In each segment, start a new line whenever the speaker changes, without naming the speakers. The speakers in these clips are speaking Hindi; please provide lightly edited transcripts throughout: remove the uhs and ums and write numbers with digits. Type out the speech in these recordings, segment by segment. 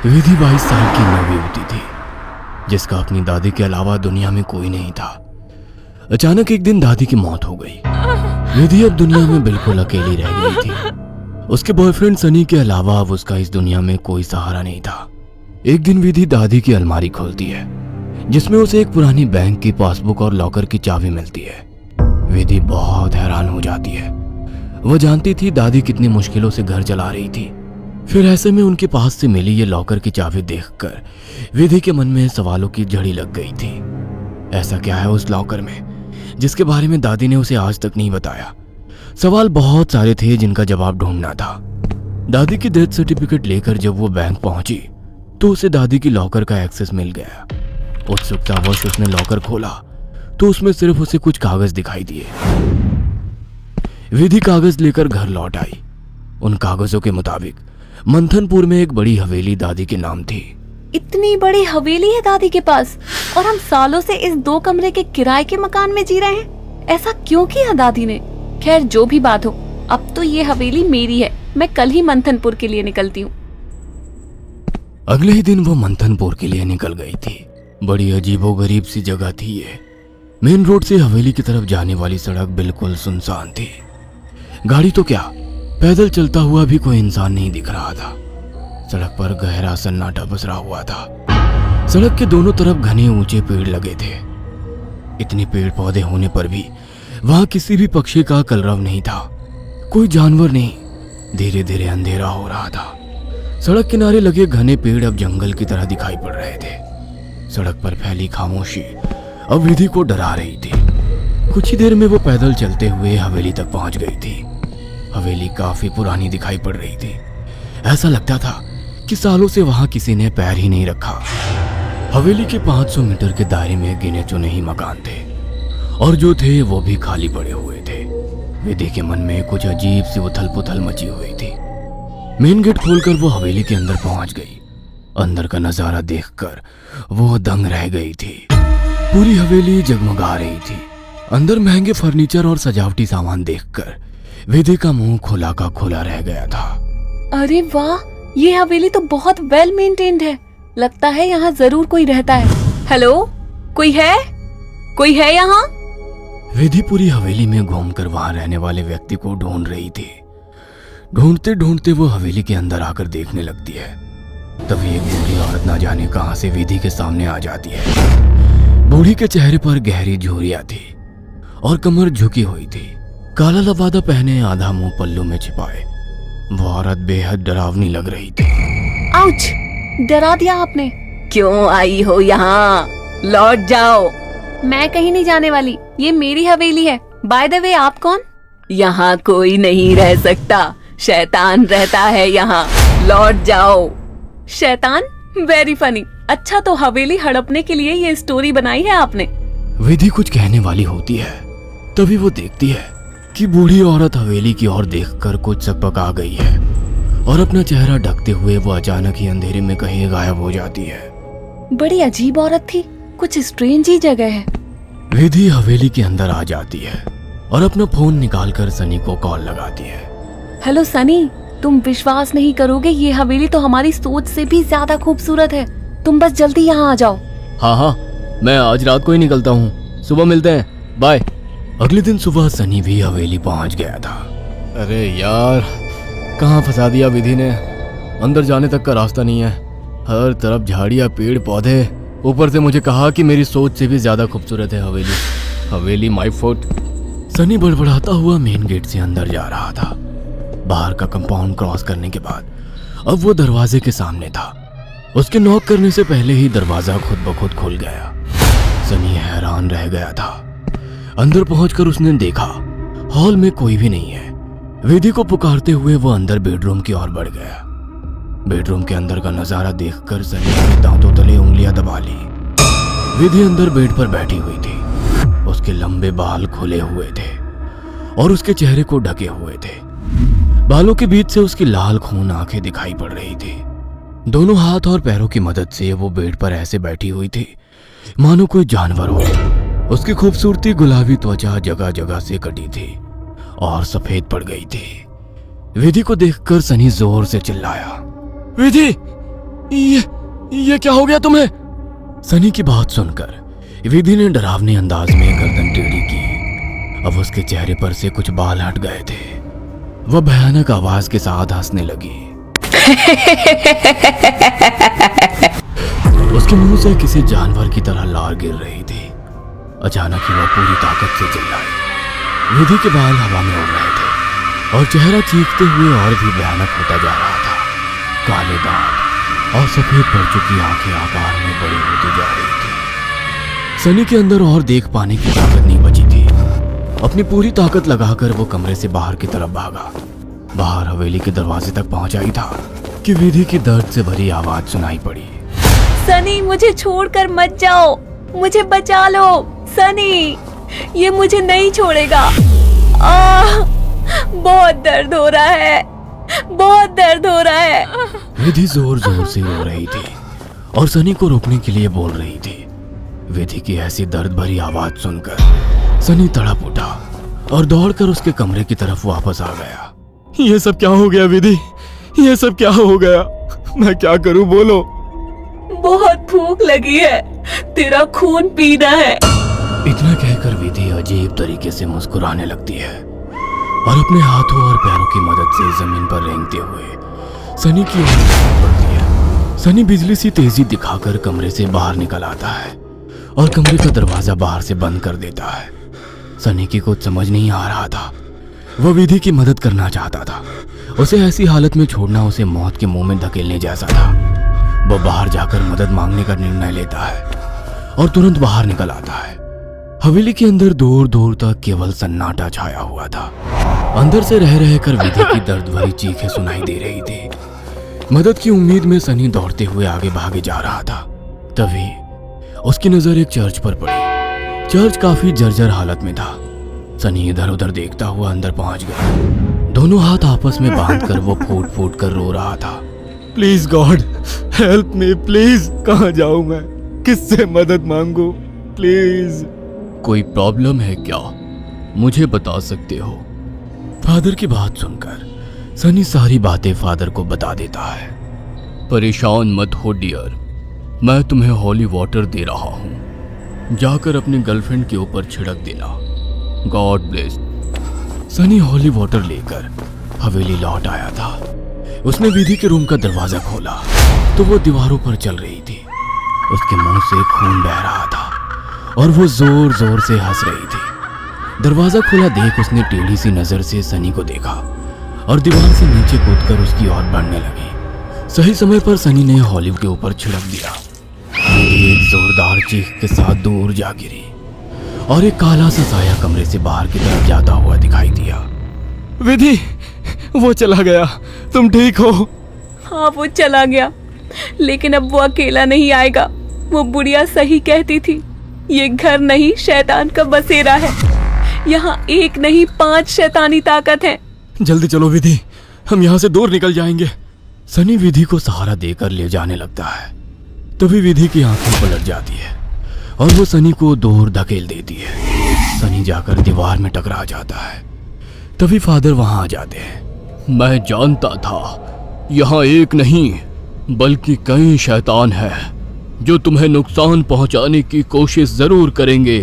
विधि 22 साल की नवयुवती थी, जिसका अपनी दादी के अलावा दुनिया में कोई नहीं था। अचानक एक दिन दादी की मौत हो गई। विधि अब दुनिया में बिल्कुल अकेली रह गई थी। उसके बॉयफ्रेंड सनी के अलावा अब उसका इस दुनिया में कोई सहारा नहीं था। एक दिन विधि दादी की अलमारी खोलती है, जिसमें उसे एक पुरानी बैंक की पासबुक और लॉकर की चाबी मिलती है। विधि बहुत हैरान हो जाती है। वह जानती थी दादी कितनी मुश्किलों से घर चला रही थी। फिर ऐसे में उनके पास से मिली ये लॉकर की चाबी देखकर विधि के मन में सवालों की झड़ी लग गई थी। ऐसा क्या है उस लॉकर में जिसके बारे में दादी ने उसे आज तक नहीं बताया? सवाल बहुत सारे थे जिनका जवाब ढूंढना था। दादी की डेथ सर्टिफिकेट लेकर जब वो बैंक पहुंची तो उसे दादी की लॉकर का एक्सेस मिल गया। उत्सुकतावश उसने लॉकर खोला तो उसमें सिर्फ उसे कुछ कागज दिखाई दिए। विधि कागज लेकर घर लौट आई। उन कागजों के मुताबिक मंथनपुर में एक बड़ी हवेली दादी के नाम थी।
इतनी बड़ी हवेली है दादी के पास और हम सालों से इस 2 कमरे के किराए के मकान में जी रहे हैं। ऐसा क्यों किया दादी ने? खैर जो भी बात हो, अब तो ये हवेली मेरी है। मैं कल ही मंथनपुर के लिए निकलती हूँ।
अगले ही दिन वो मंथनपुर के लिए निकल गई थी। बड़ी अजीबोगरीब सी जगह थी ये। मेन रोड से हवेली की तरफ जाने वाली सड़क बिल्कुल सुनसान थी। गाड़ी तो क्या, पैदल चलता हुआ भी कोई इंसान नहीं दिख रहा था। सड़क पर गहरा सन्नाटा पसरा हुआ था। सड़क के दोनों तरफ घने ऊंचे पेड़ लगे थे। इतने पेड़ पौधे होने पर भी वहां किसी भी पक्षी का कलरव नहीं था। कोई जानवर नहीं। धीरे धीरे अंधेरा हो रहा था। सड़क किनारे लगे घने पेड़ अब जंगल की तरह दिखाई पड़ रहे थे। सड़क पर फैली खामोशी अब विधि को डरा रही थी। कुछ ही देर में वो पैदल चलते हुए हवेली तक पहुंच गई थी। हवेली काफी पुरानी दिखाई पड़ रही थी। ऐसा लगता था कि सालों से वहां किसी ने पैर ही नहीं रखा। हवेली के 500 मीटर के दायरे में गिने चुने ही मकान थे और जो थे वो भी खाली पड़े हुए थे। विधि के मन में कुछ अजीब सी उथल पुथल मची हुई थी। मेन गेट खोलकर वो हवेली के अंदर पहुंच गई। अंदर का नजारा देखकर वो दंग रह गई थी। पूरी हवेली जगमगा रही थी। अंदर महंगे फर्नीचर और सजावटी सामान देखकर विधि का मुंह खुला का खुला रह गया था।
अरे वाह, ये हवेली तो बहुत वेल मेंटेन्ड है। लगता है यहाँ जरूर कोई रहता है। हेलो, कोई है? कोई है यहाँ?
विधि पूरी हवेली में घूमकर वहां रहने वाले व्यक्ति को ढूंढ रही थी। ढूंढते ढूंढते वो हवेली के अंदर आकर देखने लगती है। तभी एक बूढ़ी औरत ना जाने कहां से विधि के सामने आ जाती है। बूढ़ी के चेहरे पर गहरी झुर्रियां थी और कमर झुकी हुई थी। काला लबादा पहने, आधा मुंह पल्लू में छिपाए वो औरत बेहद डरावनी लग रही थी।
आउच! डरा दिया आपने। क्यों आई हो यहाँ? लौट जाओ। मैं कहीं नहीं जाने वाली। ये मेरी हवेली है। बाय द वे, आप कौन? यहाँ कोई नहीं रह सकता। शैतान रहता है यहाँ। लौट जाओ। शैतान? Very funny. अच्छा, तो हवेली हड़पने के लिए ये स्टोरी बनाई है आपने?
विधि कुछ कहने वाली होती है, तभी वो देखती है कि बूढ़ी औरत हवेली की ओर देखकर कुछ सकपका गई है और अपना चेहरा ढकते हुए वो अचानक ही अंधेरे में कहीं गायब हो जाती है।
बड़ी अजीब औरत थी। कुछ स्ट्रेंज ही जगह है।
विधि हवेली के अंदर आ जाती है और अपना फोन निकालकर सनी को कॉल लगाती है।
हेलो सनी, तुम विश्वास नहीं करोगे, ये हवेली तो हमारी सोच से भी ज्यादा खूबसूरत है। तुम बस जल्दी यहाँ आ जाओ।
हाँ, मैं आज रात को ही निकलता हूँ। सुबह मिलते हैं, बाय। अगले दिन सुबह सनी भी हवेली पहुंच गया था। अरे यार, कहाँ फंसा दिया विधि ने। अंदर जाने तक का रास्ता नहीं है। हर तरफ झाड़ियाँ, पेड़ पौधे। ऊपर से मुझे कहा कि मेरी सोच से भी ज्यादा खूबसूरत है हवेली माय फुट। सनी बड़बड़ाता हुआ मेन गेट से अंदर जा रहा था। बाहर का कंपाउंड क्रॉस करने के बाद अब वो दरवाजे के सामने था। उसके नॉक करने से पहले ही दरवाजा खुद ब खुद खुल गया। सनी हैरान रह गया था। अंदर पहुंचकर उसने देखा हॉल में कोई भी नहीं है। विधि को पुकारते हुए वो अंदर बेडरूम की ओर बढ़ गया। बेडरूम के अंदर का नजारा देखकर सनी ने दांतों तले उंगलियां दबा ली। विधि अंदर बेड पर बैठी हुई थी। उसके लंबे बाल खुले हुए थे और उसके चेहरे को ढके हुए थे। बालों के बीच से उसकी लाल खून आंखें दिखाई पड़ रही थी। दोनों हाथ और पैरों की मदद से वो बेड पर ऐसे बैठी हुई थी मानो कोई जानवर हो। उसकी खूबसूरती गुलाबी त्वचा जगह जगह से कटी थी और सफेद पड़ गई थी। विधि को देखकर सनी जोर से चिल्लाया, विधि, ये क्या हो गया तुम्हें? सनी की बात सुनकर विधि ने डरावने अंदाज में गर्दन टेढ़ी की। अब उसके चेहरे पर से कुछ बाल हट गए थे। वह भयानक आवाज के साथ हंसने लगी। उसके मुंह से किसी जानवर की तरह लार गिर रही थी। अचानक ही वह पूरी ताकत से चिल्लाई। विधि के बाल हवा में उड़ रहे थे और चेहरा चीखते हुए और भी भयानक होता जा रहा था। काले दांत और सफेद पड़ चुकी आंखें आकार में बड़ी होती जा रही थी। सनी के अंदर और देख पाने की ताकत नहीं बची थी। अपनी पूरी ताकत लगाकर वो कमरे से बाहर की तरफ भागा। बाहर हवेली के दरवाजे तक पहुंचा ही था कि विधि की दर्द से भरी आवाज सुनाई पड़ी।
सनी, मुझे छोड़कर मत जाओ, मुझे बचा लो। सनी, ये मुझे नहीं छोड़ेगा। बहुत दर्द हो रहा है, बहुत दर्द हो रहा है।
विधि जोर जोर से रो रही थी और सनी को रोकने के लिए बोल रही थी। विधि की ऐसी दर्द भरी आवाज सुनकर सनी तड़प उठा और दौड़कर उसके कमरे की तरफ वापस आ गया। ये सब क्या हो गया विधि? ये सब क्या हो गया? मैं क्या करूं, बोलो।
बहुत भूख लगी है, तेरा खून पीना है।
इतना कहकर विधि अजीब तरीके से मुस्कुराने लगती है और अपने हाथों और पैरों की मदद से जमीन पर रेंगते हुए सनी की ओर बढ़ती है। सनी बिजली सी तेजी दिखाकर कमरे से बाहर निकल आता है और कमरे का दरवाजा बाहर से बंद कर देता है। सनी की कुछ समझ नहीं आ रहा था। वह विधि की मदद करना चाहता था। उसे ऐसी हालत में छोड़ना उसे मौत के मुंह में धकेलने जैसा था। वह बाहर जाकर मदद मांगने का निर्णय लेता है और तुरंत बाहर निकल आता है। हवेली के अंदर दूर दूर तक केवल सन्नाटा छाया हुआ था। अंदर से रह रहकर विधि की दर्द भरी चीखें सुनाई दे रही थी। मदद की उम्मीद में सनी दौड़ते हुए आगे भागे जा रहा था। तभी उसकी नजर एक चर्च पर पड़ी। चर्च काफी जर्जर हालत में था। सनी इधर उधर देखता हुआ अंदर पहुंच गया। दोनों हाथ आपस में बांधकर वो फूट फूट कर रो रहा था। Please God help me, please. कहाँ जाऊं मैं? किससे मदद मांगू? प्लीज। कोई प्रॉब्लम है क्या? मुझे बता सकते हो? फादर की बात सुनकर सनी सारी बातें फादर को बता देता है। परेशान मत हो डियर, मैं तुम्हें हॉली वाटर दे रहा हूं। जाकर अपनी गर्लफ्रेंड के ऊपर छिड़क देना। God bless. Sunny holy water लेकर हवेली लौट आया था। उसने विधि के रूम का दरवाजा खोला तो वो दीवारों पर चल रही थी। उसके मुंह से खून बह रहा था और वो जोर जोर से हंस रही थी। दरवाजा खुला देख उसने टेढ़ी सी नजर से सनी को देखा और दीवार से नीचे कूदकर उसकी ओर बढ़ने लगी। सही समय पर सनी ने हॉलिव के ऊपर छिड़क दिया। एक जोरदार चीख के साथ दूर जा गिरी और एक काला सा साया कमरे से बाहर की तरफ जाता हुआ दिखाई दिया। विधि, वो चला गया। तुम ठीक हो?
हाँ, वो चला गया, लेकिन अब वो अकेला नहीं आएगा। वो बुढ़िया सही कहती थी, ये घर नहीं शैतान का बसेरा है। यहाँ एक नहीं 5 शैतानी ताकत है।
जल्दी चलो विधि, हम यहाँ से दूर निकल जाएंगे। सनी विधि को सहारा देकर ले जाने लगता है। तभी विधि की आंखें पलट जाती है और वो सनी को दूर धकेल देती है। सनी जाकर दीवार में टकरा जाता है। तभी फादर वहां आ जाते हैं। मैं जानता था यहाँ एक नहीं बल्कि कई शैतान हैं जो तुम्हें नुकसान पहुंचाने की कोशिश जरूर करेंगे।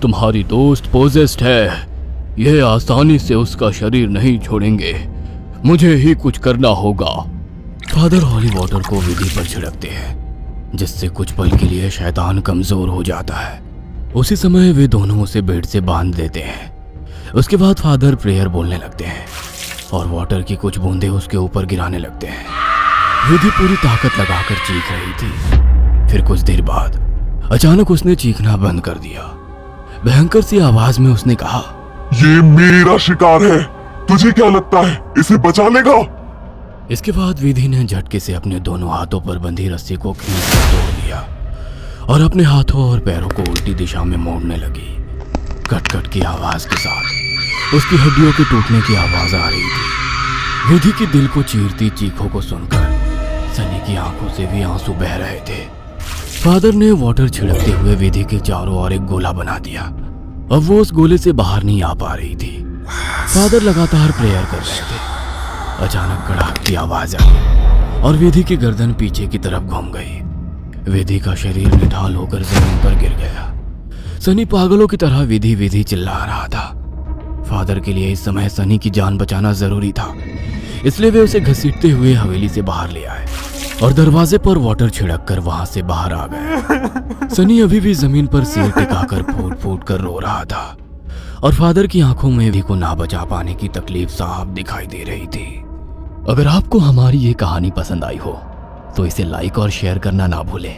तुम्हारी दोस्त पोजेस्ड है, यह आसानी से उसका शरीर नहीं छोड़ेंगे। मुझे ही कुछ करना होगा। फादर हॉली वाटर को विधि पर छिड़कते हैं जिससे कुछ पल के लिए शैतान कमजोर हो जाता है। उसी समय वे दोनों उसे बेड से बांध देते हैं। उसके बाद फादर प्रेयर बोलने लगते हैं और वाटर की कुछ बूंदें उसके ऊपर गिराने लगते हैं। विधि पूरी ताकत लगाकर चीख रही थी। फिर कुछ देर बाद अचानक उसने चीखना बंद कर दिया। भयंकर सी आवाज में उसने कहा,
ये मेरा शिकार है, तुझे क्या लगता है इसे बचा लेगा?
इसके बाद विधि ने झटके से अपने दोनों हाथों पर बंधी रस्सी को खींचकर तोड़ दिया और अपने हाथों और पैरों को उल्टी दिशा में मोड़ने लगी। कट कट की आवाज के साथ उसकी हड्डियों के टूटने की आवाज आ रही थी। विधि की दिल को चीरती चीखों को सुनकर सनी की आंखों से भी आंसू बह रहे थे। फादर ने वाटर छिड़कते हुए विधि के चारों ओर एक गोला बना दिया। अब वो उस गोले से बाहर नहीं आ पा रही थी। फादर लगातार प्रेयर कर रहे थे। अचानक कड़ाक की आवाज आई और विधि की गर्दन पीछे की तरफ घूम गई। विधि का शरीर निढाल होकर जमीन पर गिर गया। सनी पागलों की तरह विधि विधि चिल्ला रहा था। फादर के लिए इस समय सनी की जान बचाना जरूरी था, इसलिए वे उसे घसीटते हुए हवेली से बाहर ले आए और दरवाजे पर वाटर छिड़क कर वहां से बाहर आ गए। सनी अभी भी जमीन पर सिर टिकाकर फूट फूट कर रो रहा था और फादर की आंखों में विधि को ना बचा पाने की तकलीफ साफ दिखाई दे रही थी। अगर आपको हमारी ये कहानी पसंद आई हो तो इसे लाइक और शेयर करना ना भूलें।